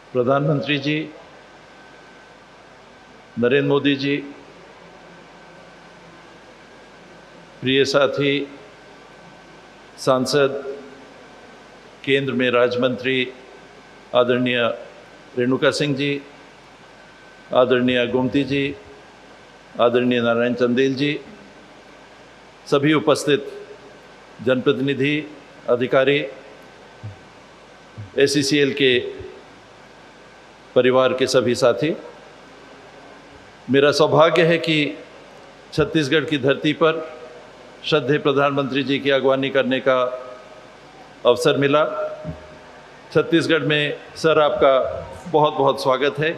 प्रधानमंत्री जी, नरेंद्र मोदी जी, प्रिय साथी, सांसद, केंद्र में राज्य मंत्री आदरणीय रेणुका सिंह जी, आदरणीय गोमती जी, आदरणीय नारायण चंदेल जी, सभी उपस्थित जनप्रतिनिधि, अधिकारी, ACCL के परिवार के सभी साथी, मेरा सौभाग्य है कि छत्तीसगढ़ की धरती पर श्रद्धेय प्रधानमंत्री जी की अगवानी करने का अवसर मिला। छत्तीसगढ़ में सर आपका बहुत बहुत स्वागत है।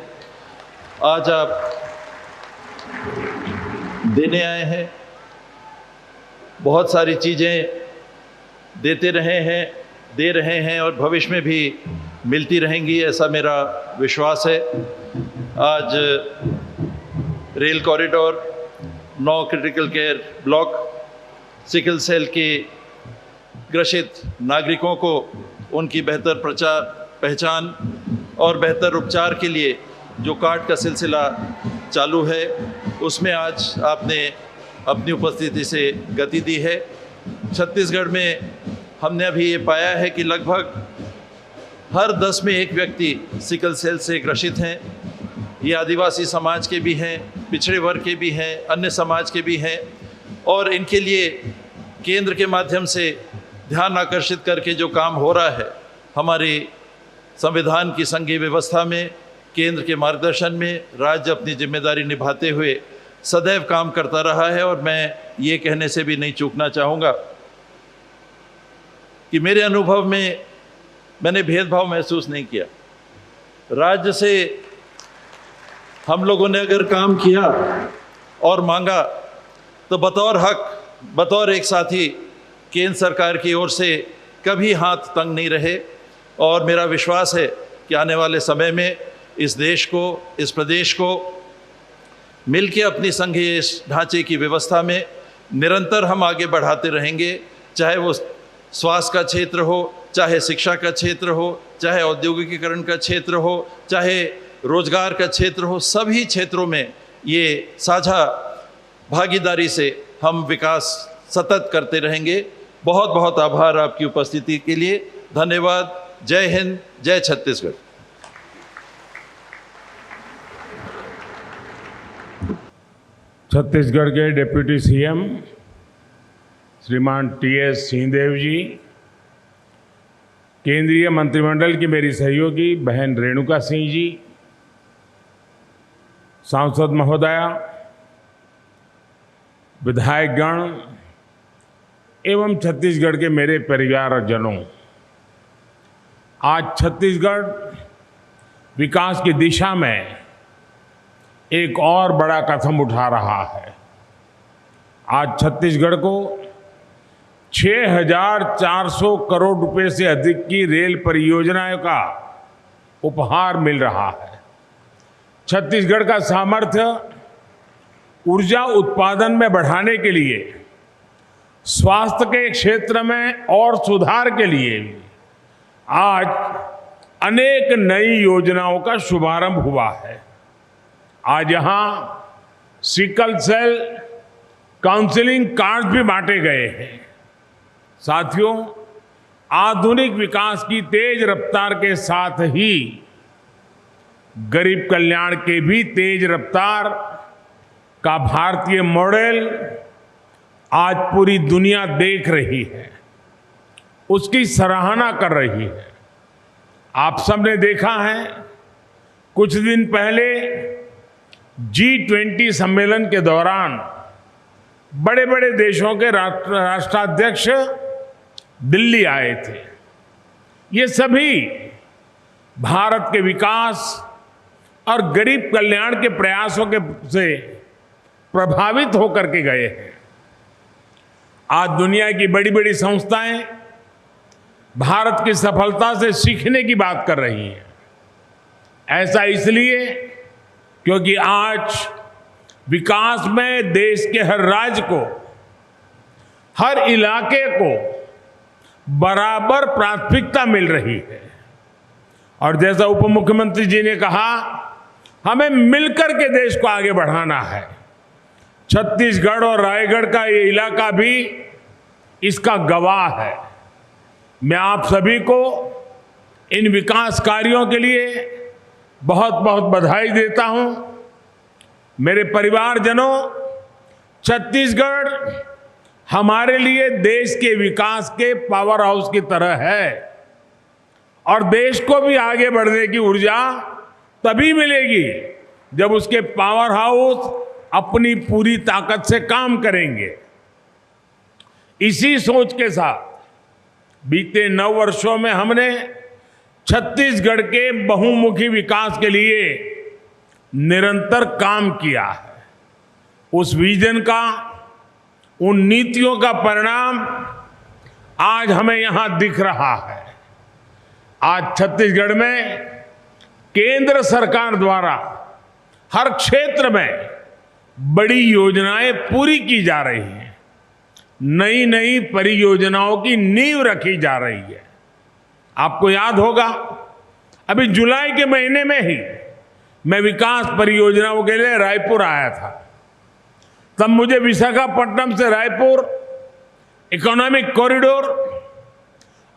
आज आप देने आए हैं, बहुत सारी चीज़ें देते रहे हैं, दे रहे हैं और भविष्य में भी मिलती रहेंगी, ऐसा मेरा विश्वास है। आज rail corridor, 9 critical care block, sickle cell के ग्रसित नागरिकों को उनकी बेहतर पहचान और बेहतर उपचार के लिए जो कार्ड का सिलसिला चालू है, उसमें आज आपने अपनी उपस्थिति से गति दी है। छत्तीसगढ़ में हमने अभी ये पाया है कि लगभग हर 10 में एक व्यक्ति सिकल सेल से ग्रसित हैं। ये आदिवासी समाज के भी हैं, पिछड़े वर्ग के भी हैं, अन्य समाज के भी हैं और इनके लिए केंद्र के माध्यम से ध्यान आकर्षित करके जो काम हो रहा है, हमारे संविधान की संघीय व्यवस्था में, केंद्र के मार्गदर्शन में राज्य अपनी जिम्मेदारी निभाते हुए सदैव काम करता रहा है। और मैं ये कहने से भी नहीं चूकना चाहूँगा कि मेरे अनुभव में मैंने भेदभाव महसूस नहीं किया। राज्य से हम लोगों ने अगर काम किया और मांगा तो बतौर हक, बतौर एक साथी केंद्र सरकार की ओर से कभी हाथ तंग नहीं रहे। और मेरा विश्वास है कि आने वाले समय में इस देश को, इस प्रदेश को मिलकर अपनी संघीय ढांचे की व्यवस्था में निरंतर हम आगे बढ़ाते रहेंगे, चाहे वो स्वास्थ्य का क्षेत्र हो, चाहे शिक्षा का क्षेत्र हो, चाहे औद्योगिकीकरण का क्षेत्र हो, चाहे रोजगार का क्षेत्र हो। सभी क्षेत्रों में ये साझा भागीदारी से हम विकास सतत करते रहेंगे। बहुत बहुत आभार आपकी उपस्थिति के लिए। धन्यवाद। जय हिंद, जय छत्तीसगढ़। छत्तीसगढ़ के डिप्टी CM श्रीमान TS सिंहदेव जी, केंद्रीय मंत्रिमंडल की मेरी सहयोगी बहन रेणुका सिंह जी, सांसद महोदया, विधायकगण एवं छत्तीसगढ़ के मेरे परिवारजनों, आज छत्तीसगढ़ विकास की दिशा में एक और बड़ा कदम उठा रहा है। आज छत्तीसगढ़ को 6,400 करोड़ रुपए से अधिक की रेल परियोजनाओं का उपहार मिल रहा है। छत्तीसगढ़ का सामर्थ्य ऊर्जा उत्पादन में बढ़ाने के लिए, स्वास्थ्य के क्षेत्र में और सुधार के लिए आज अनेक नई योजनाओं का शुभारंभ हुआ है। आज यहां सिकल सेल काउंसलिंग कार्ड भी बांटे गए हैं। साथियों, आधुनिक विकास की तेज रफ्तार के साथ ही गरीब कल्याण के भी तेज रफ्तार का भारतीय मॉडल आज पूरी दुनिया देख रही है, उसकी सराहना कर रही है। आप सबने देखा है, कुछ दिन पहले G20 सम्मेलन के दौरान बड़े बड़े देशों के राष्ट्राध्यक्ष दिल्ली आए थे। ये सभी भारत के विकास और गरीब कल्याण के प्रयासों से प्रभावित होकर के गए हैं। आज दुनिया की बड़ी बड़ी संस्थाएं भारत की सफलता से सीखने की बात कर रही हैं। ऐसा इसलिए क्योंकि आज विकास में देश के हर राज्य को, हर इलाके को बराबर प्राथमिकता मिल रही है। और जैसा उप मुख्यमंत्री जी ने कहा, हमें मिलकर के देश को आगे बढ़ाना है। छत्तीसगढ़ और रायगढ़ का ये इलाका भी इसका गवाह है। मैं आप सभी को इन विकास कार्यों के लिए बहुत बहुत बधाई देता हूं। मेरे परिवारजनों, छत्तीसगढ़ हमारे लिए देश के विकास के पावर हाउस की तरह है और देश को भी आगे बढ़ने की ऊर्जा तभी मिलेगी जब उसके पावर हाउस अपनी पूरी ताकत से काम करेंगे। इसी सोच के साथ बीते 9 वर्षों में हमने छत्तीसगढ़ के बहुमुखी विकास के लिए निरंतर काम किया है। उस विजन का, उन नीतियों का परिणाम आज हमें यहां दिख रहा है। आज छत्तीसगढ़ में केंद्र सरकार द्वारा हर क्षेत्र में बड़ी योजनाएं पूरी की जा रही हैं। नई नई परियोजनाओं की नींव रखी जा रही है। आपको याद होगा, अभी जुलाई के महीने में ही मैं विकास परियोजनाओं के लिए रायपुर आया था। तब मुझे विशाखापट्टनम से रायपुर इकोनॉमिक कॉरिडोर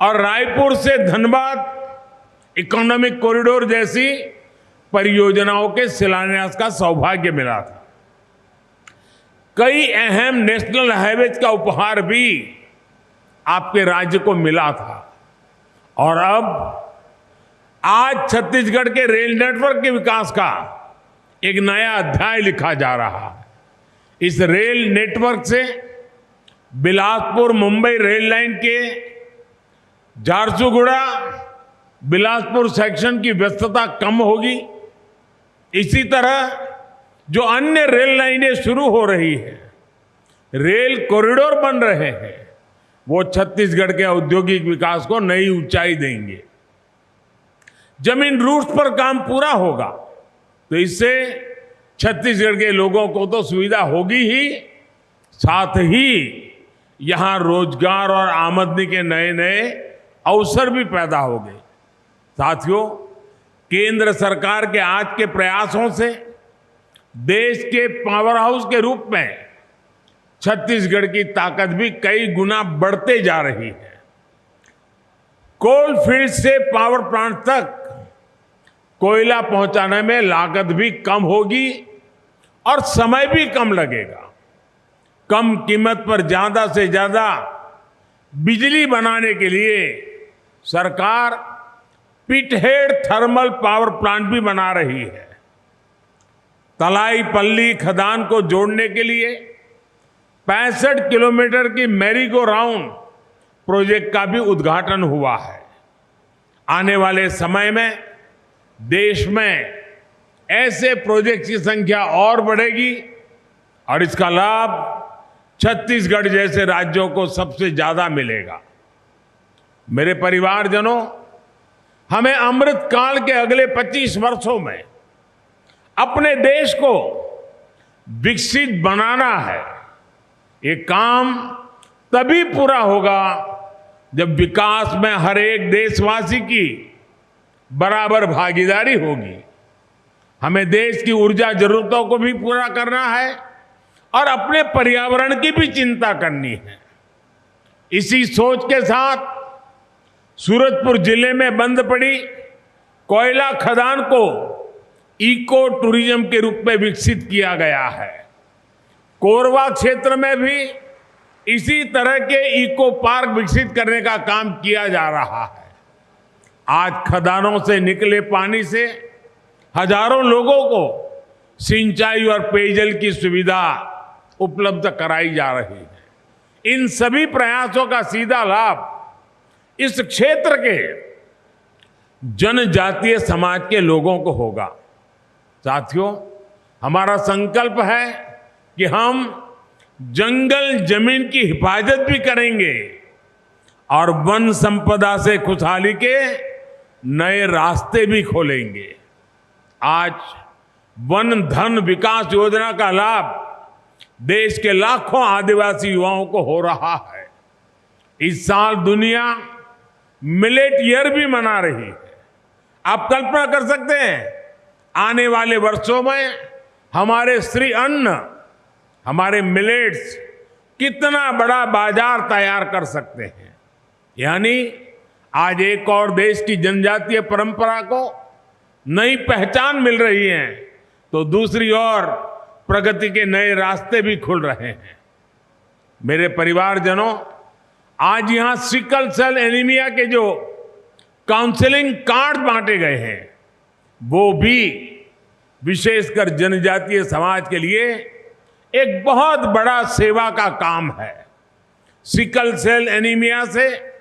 और रायपुर से धनबाद इकोनॉमिक कॉरिडोर जैसी परियोजनाओं के शिलान्यास का सौभाग्य मिला था। कई अहम नेशनल हाईवेज का उपहार भी आपके राज्य को मिला था। और अब आज छत्तीसगढ़ के रेल नेटवर्क के विकास का एक नया अध्याय लिखा जा रहा है। इस रेल नेटवर्क से बिलासपुर मुंबई रेल लाइन के झारसुगुड़ा बिलासपुर सेक्शन की व्यस्तता कम होगी। इसी तरह जो अन्य रेल लाइनें शुरू हो रही है, रेल कॉरिडोर बन रहे हैं, वो छत्तीसगढ़ के औद्योगिक विकास को नई ऊंचाई देंगे। जब इन रूट्स पर काम पूरा होगा तो इससे छत्तीसगढ़ के लोगों को तो सुविधा होगी ही, साथ ही यहां रोजगार और आमदनी के नए नए अवसर भी पैदा होंगे। साथियों, केंद्र सरकार के आज के प्रयासों से देश के पावर हाउस के रूप में छत्तीसगढ़ की ताकत भी कई गुना बढ़ते जा रही है। कोल फील्ड से पावर प्लांट तक कोयला पहुंचाने में लागत भी कम होगी और समय भी कम लगेगा। कम कीमत पर ज्यादा से ज्यादा बिजली बनाने के लिए सरकार पिटहेड थर्मल पावर प्लांट भी बना रही है। तलाईपल्ली खदान को जोड़ने के लिए 65 किलोमीटर की मैरी गो राउंड प्रोजेक्ट का भी उद्घाटन हुआ है। आने वाले समय में देश में ऐसे प्रोजेक्ट की संख्या और बढ़ेगी और इसका लाभ छत्तीसगढ़ जैसे राज्यों को सबसे ज्यादा मिलेगा। मेरे परिवारजनों, हमें अमृत काल के अगले 25 वर्षों में अपने देश को विकसित बनाना है। ये काम तभी पूरा होगा जब विकास में हर एक देशवासी की बराबर भागीदारी होगी। हमें देश की ऊर्जा जरूरतों को भी पूरा करना है और अपने पर्यावरण की भी चिंता करनी है। इसी सोच के साथ सूरजपुर जिले में बंद पड़ी कोयला खदान को इको टूरिज्म के रूप में विकसित किया गया है। कोरबा क्षेत्र में भी इसी तरह के इको पार्क विकसित करने का काम किया जा रहा है। आज खदानों से निकले पानी से हजारों लोगों को सिंचाई और पेयजल की सुविधा उपलब्ध कराई जा रही है। इन सभी प्रयासों का सीधा लाभ इस क्षेत्र के जनजातीय समाज के लोगों को होगा। साथियों, हमारा संकल्प है कि हम जंगल जमीन की हिफाजत भी करेंगे और वन संपदा से खुशहाली के नए रास्ते भी खोलेंगे। आज वन धन विकास योजना का लाभ देश के लाखों आदिवासी युवाओं को हो रहा है। इस साल दुनिया मिलेट ईयर भी मना रही है। आप कल्पना कर सकते हैं आने वाले वर्षों में हमारे श्री अन्न, हमारे मिलेट्स कितना बड़ा बाजार तैयार कर सकते हैं। यानी आज एक और देश की जनजातीय परंपरा को नई पहचान मिल रही है, तो दूसरी ओर प्रगति के नए रास्ते भी खुल रहे हैं। मेरे परिवारजनों, आज यहां सिकल सेल एनीमिया के जो काउंसलिंग कार्ड बांटे गए हैं, वो भी विशेषकर जनजातीय समाज के लिए एक बहुत बड़ा सेवा का काम है। सिकल सेल एनीमिया से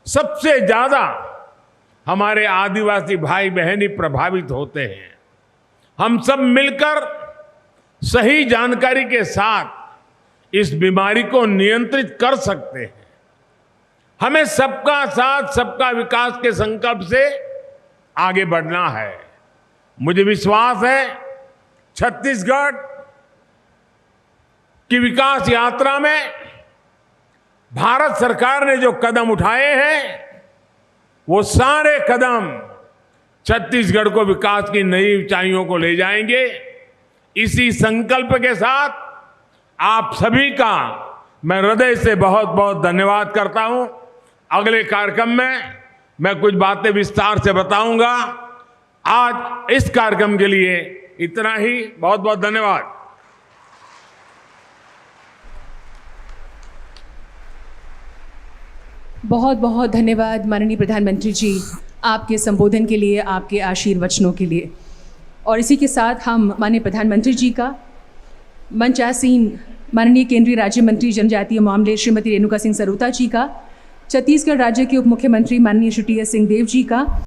सबसे ज्यादा हमारे आदिवासी भाई बहन ही प्रभावित होते हैं। हम सब मिलकर सही जानकारी के साथ इस बीमारी को नियंत्रित कर सकते हैं। हमें सबका साथ सबका विकास के संकल्प से आगे बढ़ना है। मुझे विश्वास है छत्तीसगढ़ की विकास यात्रा में भारत सरकार ने जो कदम उठाए हैं, वो सारे कदम छत्तीसगढ़ को विकास की नई ऊंचाइयों को ले जाएंगे। इसी संकल्प के साथ आप सभी का मैं हृदय से बहुत बहुत धन्यवाद करता हूं। अगले कार्यक्रम में मैं कुछ बातें विस्तार से बताऊंगा। आज इस कार्यक्रम के लिए इतना ही। बहुत बहुत धन्यवाद। बहुत बहुत धन्यवाद माननीय प्रधानमंत्री जी, आपके संबोधन के लिए, आपके आशीर्वचनों के लिए। और इसी के साथ हम माननीय प्रधानमंत्री जी का मंचासीन माननीय केंद्रीय राज्य मंत्री जनजातीय मामले श्रीमती रेणुका सिंह सरूता जी का, छत्तीसगढ़ राज्य के उप मुख्यमंत्री माननीय श्री टी.एस. सिंहदेव जी का